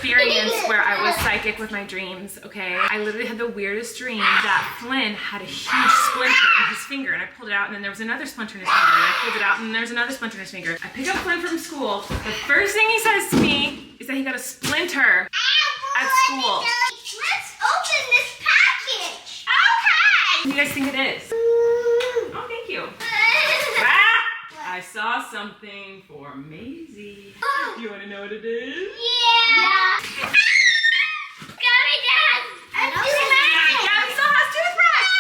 experience where I was psychic with my dreams, okay? I literally had the weirdest dream that Flynn had a huge splinter in his finger, and I pulled it out, and then there was another splinter in his finger, and I pulled it out, and then there was another splinter in his finger. I pick up Flynn from school. The first thing he says to me is that he got a splinter at school. Let's open this package. Okay. What do you guys think it is? Oh, thank you. I saw something for Maisie. Do you want to know what it is? Yeah. Gummy Dad. Gabby still has toothbrush.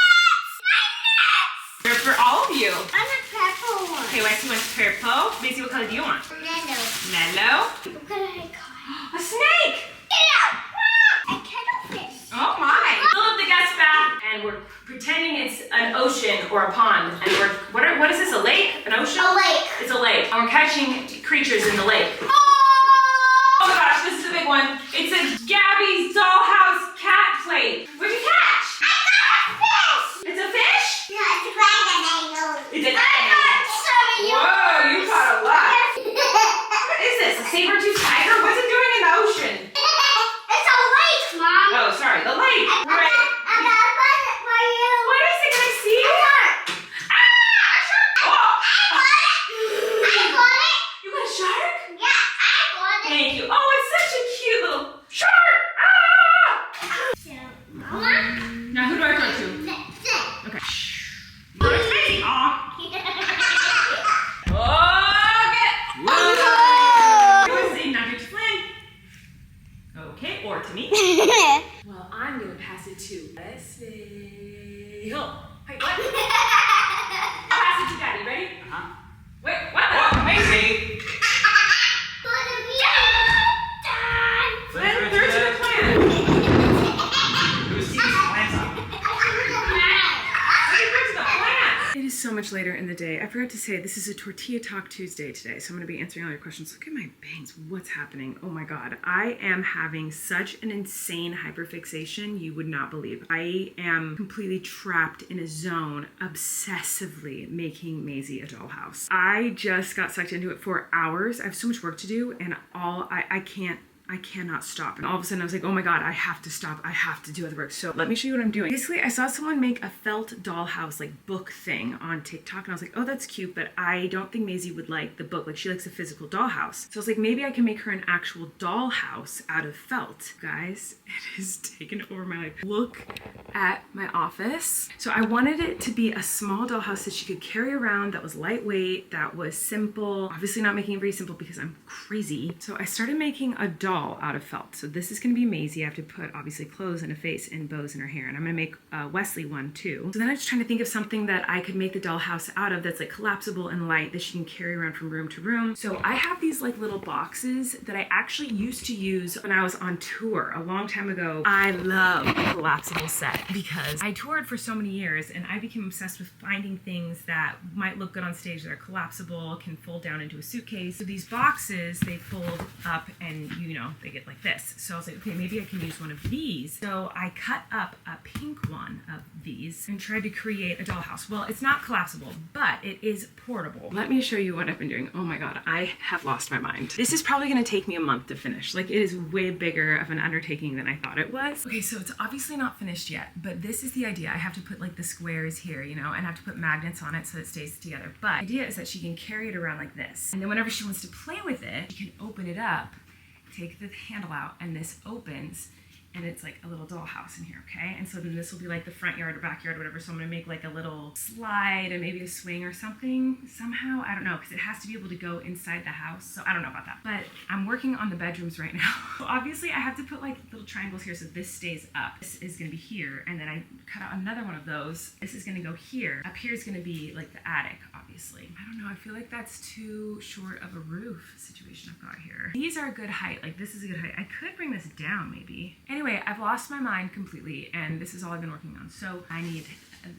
They're for all of you. I'm a purple one. Okay, Wesley wants purple. Maisie, what color do you want? Mellow. Mellow. What color I got? A snake. Get out. A cuttlefish. Oh my. Fill up the guest bath, and we're pretending it's an ocean or a pond. And what is this, a lake? An ocean? A lake. It's a lake. And we're catching creatures in the lake. Oh my gosh, this is a big one. It's a Gabby's Dollhouse cat plate. What'd you catch? I got a fish. It's a fish? No, it's a dragon. I know. It's a I got some. Whoa, you caught a lot. What is this, a saber-toothed tiger? What's it doing in the ocean? It's a lake, Mom. Oh, sorry, the lake. Right. I got a present for you. What is it? Can I see it? Ah! Oh! I got it. You got a shark? Yeah, I got it. Thank you. Oh, it's such a cute little shark. Ah! So, Mama. Now who do I throw to? Okay. Oh, it's Maisie. Aw. Oh, get it. Whoa. Go see, now get to Flynn. Okay, or to me. Well, I'm gonna pass it to Leslie. Oh, hey, what? Pass it to Daddy. Ready? Wait, what? Oh, Maisie! Flynn, throw to the plant. Who's these plants on? It is so much later in the day. I forgot to say this is a Tortilla Talk Tuesday today, so I'm going to be answering all your questions. Look at my bangs. What's happening? Oh my God. I am having such an insane hyperfixation you would not believe. I am completely trapped in a zone obsessively making Maisie a dollhouse. I just got sucked into it for hours. I have so much work to do, and I cannot stop. And all of a sudden I was like, oh my God, I have to stop. I have to do other work. So let me show you what I'm doing. Basically, I saw someone make a felt dollhouse like book thing on TikTok, and I was like, oh, that's cute, but I don't think Maisie would like the book. Like, she likes a physical dollhouse. So I was like, maybe I can make her an actual dollhouse out of felt. Guys, it has taken over my life. Look at my office. So I wanted it to be a small dollhouse that she could carry around, that was lightweight, that was simple. Obviously not making it very simple because I'm crazy. So I started making a doll out of felt. So this is going to be Maisie. I have to put obviously clothes and a face and bows in her hair, and I'm going to make Wesley one too. So then I was trying to think of something that I could make the dollhouse out of that's like collapsible and light that she can carry around from room to room. So I have these like little boxes that I actually used to use when I was on tour a long time ago. I love a collapsible set because I toured for so many years, and I became obsessed with finding things that might look good on stage that are collapsible, can fold down into a suitcase. So these boxes, they fold up and they get like this. So I was like, okay, maybe I can use one of these. So I cut up a pink one of these and tried to create a dollhouse. Well, it's not collapsible, but it is portable. Let me show you what I've been doing. Oh my God, I have lost my mind. This is probably gonna take me a month to finish. Like, it is way bigger of an undertaking than I thought it was. Okay, so it's obviously not finished yet, but this is the idea. I have to put like the squares here, and I have to put magnets on it so it stays together. But the idea is that she can carry it around like this. And then whenever she wants to play with it, she can open it up, take the handle out, and this opens, and it's like a little dollhouse in here, okay? And so then this will be like the front yard or backyard or whatever, so I'm gonna make like a little slide and maybe a swing or something somehow. I don't know, because it has to be able to go inside the house, so I don't know about that. But I'm working on the bedrooms right now. So obviously I have to put like little triangles here so this stays up. This is gonna be here, and then I cut out another one of those. This is gonna go here. Up here is gonna be like the attic, obviously. I don't know, I feel like that's too short of a roof situation I've got here. These are a good height, like this is a good height. I could bring this down maybe. Anyway, I've lost my mind completely, and this is all I've been working on. So I need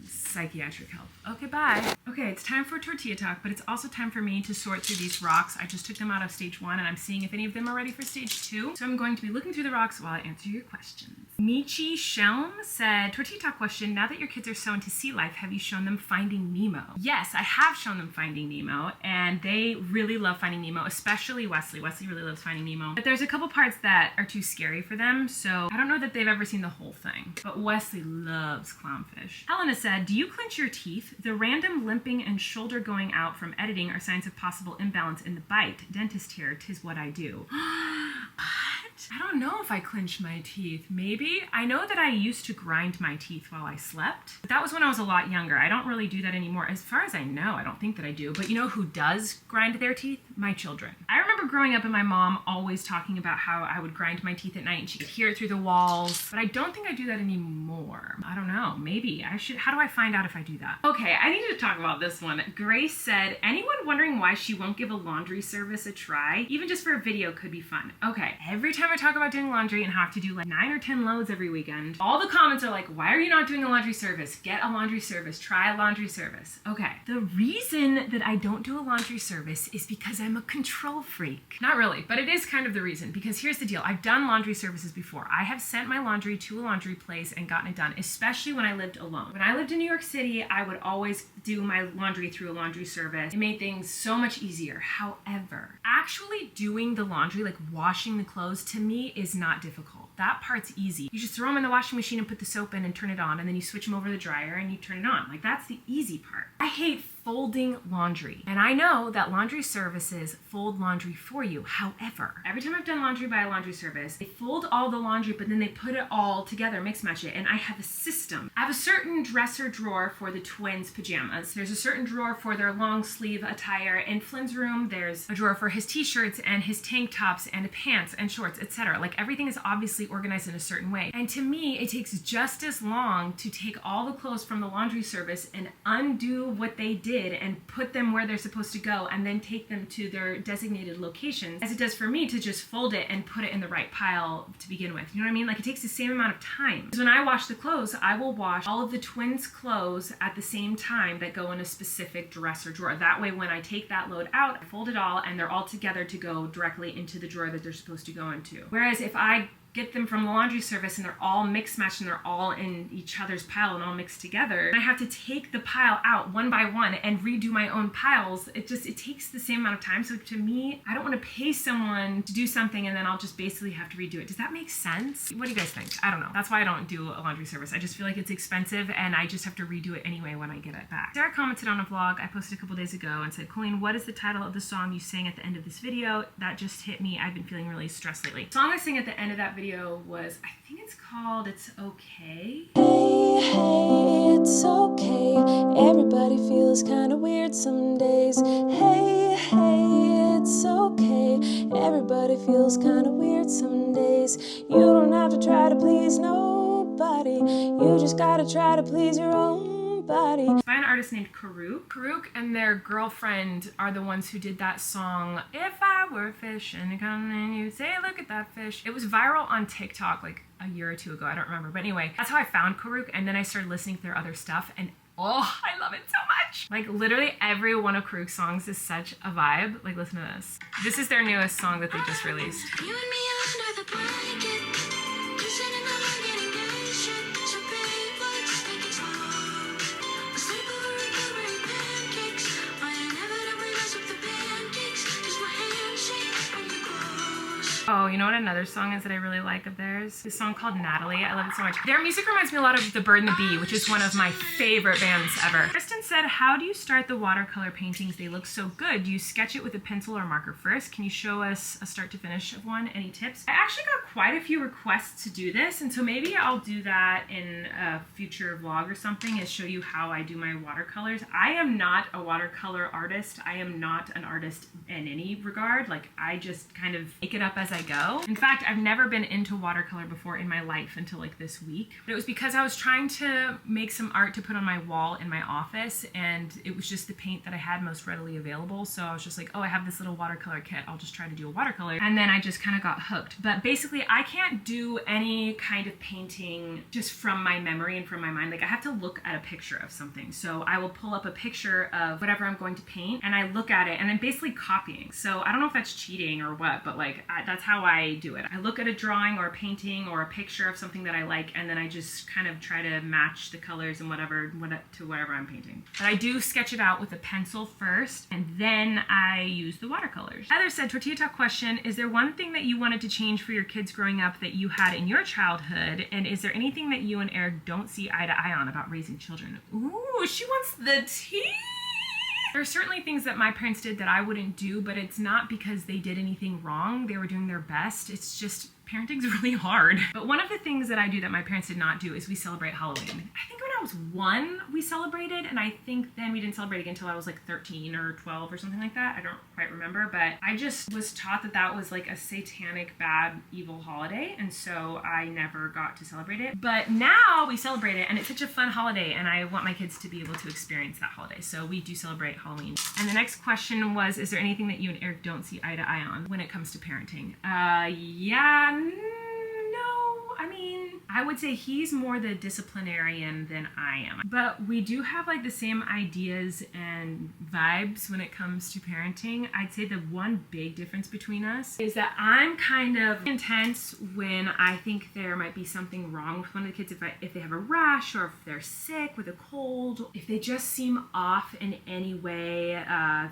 psychiatric help. Okay, bye. Okay, it's time for Tortilla Talk, but it's also time for me to sort through these rocks. I just took them out of stage 1, and I'm seeing if any of them are ready for stage 2. So I'm going to be looking through the rocks while I answer your questions. Michi Shelm said, Tortilla Talk question, now that your kids are so into sea life, have you shown them Finding Nemo? Yes, I have shown them Finding Nemo, and they really love Finding Nemo, especially Wesley. Wesley really loves Finding Nemo. But there's a couple parts that are too scary for them, so I don't know that they've ever seen the whole thing. But Wesley loves clownfish. Helena said, do you clench your teeth? The random limping and shoulder going out from editing are signs of possible imbalance in the bite. Dentist here, 'tis what I do. What? I don't know if I clench my teeth. Maybe. I know that I used to grind my teeth while I slept. But that was when I was a lot younger. I don't really do that anymore. As far as I know, I don't think that I do. But you know who does grind their teeth? My children. I remember growing up and my mom always talking about how I would grind my teeth at night and she could hear it through the walls. But I don't think I do that anymore. I don't know. Maybe. I should. How do I find out if I do that? Okay, I need to talk about this one. Grace said, anyone wondering why she won't give a laundry service a try? Even just for a video could be fun. Okay, every time I talk about doing laundry and have to do like 9 or 10 loads every weekend, all the comments are like, why are you not doing a laundry service? Get a laundry service. Try a laundry service. Okay, the reason that I don't do a laundry service is because I'm a control freak. Not really, but it is kind of the reason, because here's the deal. I've done laundry services before. I have sent my laundry to a laundry place and gotten it done, especially when I lived alone. When I lived in New York City, I would always do my laundry through a laundry service. It made things so much easier. However, actually doing the laundry, like washing the clothes, to me is not difficult. That part's easy. You just throw them in the washing machine and put the soap in and turn it on, and then you switch them over to the dryer and you turn it on. Like, that's the easy part. I hate folding laundry. And I know that laundry services fold laundry for you. However, every time I've done laundry by a laundry service, they fold all the laundry, but then they put it all together, mix match it. And I have a system. I have a certain dresser drawer for the twins' pajamas. There's a certain drawer for their long sleeve attire. In Flynn's room, there's a drawer for his t-shirts and his tank tops and pants and shorts, etc. Like, everything is obviously organized in a certain way. And to me, it takes just as long to take all the clothes from the laundry service and undo what they did and put them where they're supposed to go and then take them to their designated locations as it does for me to just fold it and put it in the right pile to begin with. You know what I mean? Like, it takes the same amount of time. Because when I wash the clothes, I will wash all of the twins' clothes at the same time that go in a specific dresser drawer. That way, when I take that load out, I fold it all and they're all together to go directly into the drawer that they're supposed to go into. Whereas if I get them from the laundry service and they're all mixed matched and they're all in each other's pile and all mixed together, and I have to take the pile out one by one and redo my own piles, it takes the same amount of time. So to me, I don't want to pay someone to do something and then I'll just basically have to redo it. Does that make sense? What do you guys think? I don't know. That's why I don't do a laundry service. I just feel like it's expensive and I just have to redo it anyway when I get it back. Sarah commented on a vlog I posted a couple days ago and said, Colleen, what is the title of the song you sang at the end of this video? That just hit me. I've been feeling really stressed lately. The song I sang at the end of that video was, I think it's called It's Okay. Hey, hey, it's okay. Everybody feels kind of weird some days. Hey, hey, it's okay. Everybody feels kind of weird some days. You don't have to try to please nobody. You just gotta try to please your own body. By an artist named Karuk. Karuk and their girlfriend are the ones who did that song, If I Were a Fish and you come and you say, look at that fish. It was viral on TikTok like a year or two ago. I don't remember. But anyway, that's how I found Karuk. And then I started listening to their other stuff and oh, I love it so much. Like, literally every one of Karuk's songs is such a vibe. Like, listen to this. This is their newest song that they just released. You and me under the blanket. Kissing and I'm getting patient. So babe, let's take it slow. Sleep over recovery pancakes. I inevitably mess up the pancakes. 'Cause my hands shake when you close. Oh, you know what another song is that I really like of theirs? This song called Natalie. I love it so much. Their music reminds me a lot of The Bird and the Bee, which is one of my favorite bands ever. Kristen said, how do you start the watercolor paintings? They look so good. Do you sketch it with a pencil or marker first? Can you show us a start to finish of one? Any tips? I actually got quite a few requests to do this, and so maybe I'll do that in a future vlog or something and show you how I do my watercolors. I am not a watercolor artist. I am not an artist in any regard. Like, I just kind of make it up as I go. In fact, I've never been into watercolor before in my life until like this week. But it was because I was trying to make some art to put on my wall in my office, and it was just the paint that I had most readily available. So I was just like, oh, I have this little watercolor kit. I'll just try to do a watercolor. And then I just kind of got hooked. But basically, I can't do any kind of painting just from my memory and from my mind. Like, I have to look at a picture of something. So I will pull up a picture of whatever I'm going to paint and I look at it and I'm basically copying. So I don't know if that's cheating or what, but like, that's That's how I do it. I look at a drawing or a painting or a picture of something that I like, and then I just kind of try to match the colors and whatever to whatever I'm painting. But I do sketch it out with a pencil first, and then I use the watercolors. Heather said, Tortilla Talk question, is there one thing that you wanted to change for your kids growing up that you had in your childhood? And is there anything that you and Eric don't see eye to eye on about raising children? Ooh, she wants the tea. There are certainly things that my parents did that I wouldn't do, but it's not because they did anything wrong. They were doing their best. It's just parenting's really hard. But one of the things that I do that my parents did not do is we celebrate Halloween. I think when I was 1, we celebrated, and I think then we didn't celebrate again until I was like 13 or 12 or something like that. I don't quite remember, but I just was taught that that was like a satanic, bad, evil holiday, and so I never got to celebrate it. But now we celebrate it, and it's such a fun holiday, and I want my kids to be able to experience that holiday. So we do celebrate Halloween. And the next question was, is there anything that you and Eric don't see eye to eye on when it comes to parenting? Yeah, no, I mean, I would say he's more the disciplinarian than I am. But we do have like the same ideas and vibes when it comes to parenting. I'd say the one big difference between us is that I'm kind of intense when I think there might be something wrong with one of the kids. If they have a rash, or if they're sick with a cold, if they just seem off in any way,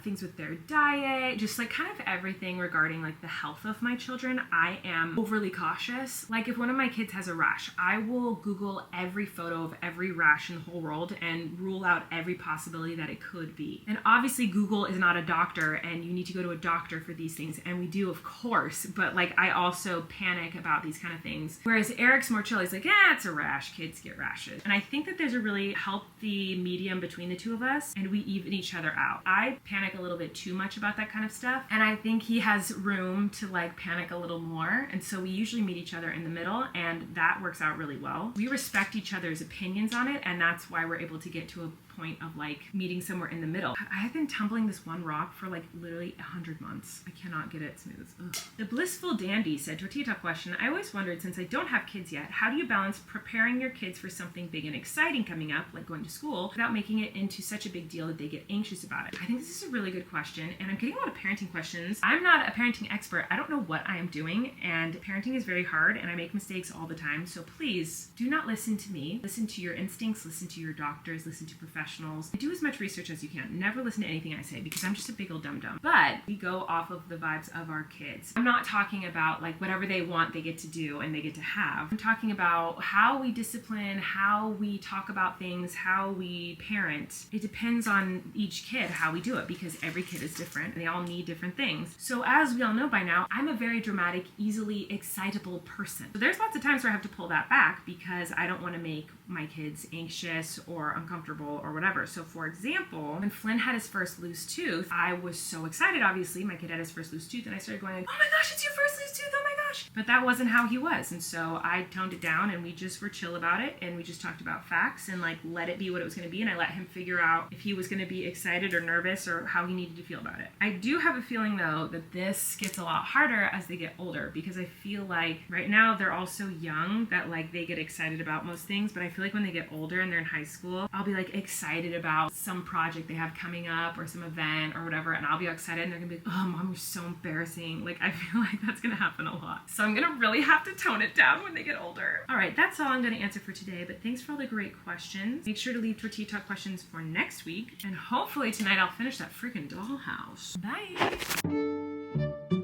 things with their diet, just like kind of everything regarding like the health of my children, I am overly cautious. Like if one of my kids has a rash, I will Google every photo of every rash in the whole world and rule out every possibility that it could be. And obviously Google is not a doctor, and you need to go to a doctor for these things, and we do, of course, but like I also panic about these kind of things. Whereas Eric's more chill. He's like, yeah, it's a rash, kids get rashes. And I think that there's a really healthy medium between the two of us, and we even each other out. I panic a little bit too much about that kind of stuff, and I think he has room to like panic a little more, and so we usually meet each other in the middle, and that works out really well. We respect each other's opinions on it, and that's why we're able to get to a point of like meeting somewhere in the middle. I've been tumbling this one rock for like literally 100 months. I cannot get it smooth. Ugh. The Blissful Dandy said, Tortilla Talk question, I always wondered, since I don't have kids yet, how do you balance preparing your kids for something big and exciting coming up, like going to school, without making it into such a big deal that they get anxious about it? I think this is a really good question, and I'm getting a lot of parenting questions. I'm not a parenting expert. I don't know what I am doing, and parenting is very hard, and I make mistakes all the time. So please do not listen to me. Listen to your instincts, listen to your doctors, listen to professionals. Do as much research as you can. Never listen to anything I say, because I'm just a big old dum-dum. But we go off of the vibes of our kids. I'm not talking about like whatever they want they get to do and they get to have. I'm talking about how we discipline, how we talk about things, how we parent. It depends on each kid how we do it, because every kid is different and they all need different things. So as we all know by now, I'm a very dramatic, easily excitable person. So there's lots of times where I have to pull that back because I don't want to make my kids anxious or uncomfortable or whatever. So for example, when Flynn had his first loose tooth, I was so excited. Obviously, my kid had his first loose tooth, and I started going like, oh my gosh, it's your first loose tooth, oh my gosh. But that wasn't how he was. And so I toned it down, and we just were chill about it, and we just talked about facts and like let it be what it was going to be, and I let him figure out if he was going to be excited or nervous or how he needed to feel about it. I do have a feeling though that this gets a lot harder as they get older, because I feel like right now they're all so young that like they get excited about most things, but I feel like when they get older and they're in high school, I'll be like excited about some project they have coming up or some event or whatever, and I'll be excited, and they're gonna be like, oh mom, you're so embarrassing. Like I feel like that's gonna happen a lot. So I'm gonna really have to tone it down when they get older. All right, that's all I'm gonna answer for today, but thanks for all the great questions. Make sure to leave Tortilla Talk questions for next week, and hopefully tonight I'll finish that freaking dollhouse. Bye.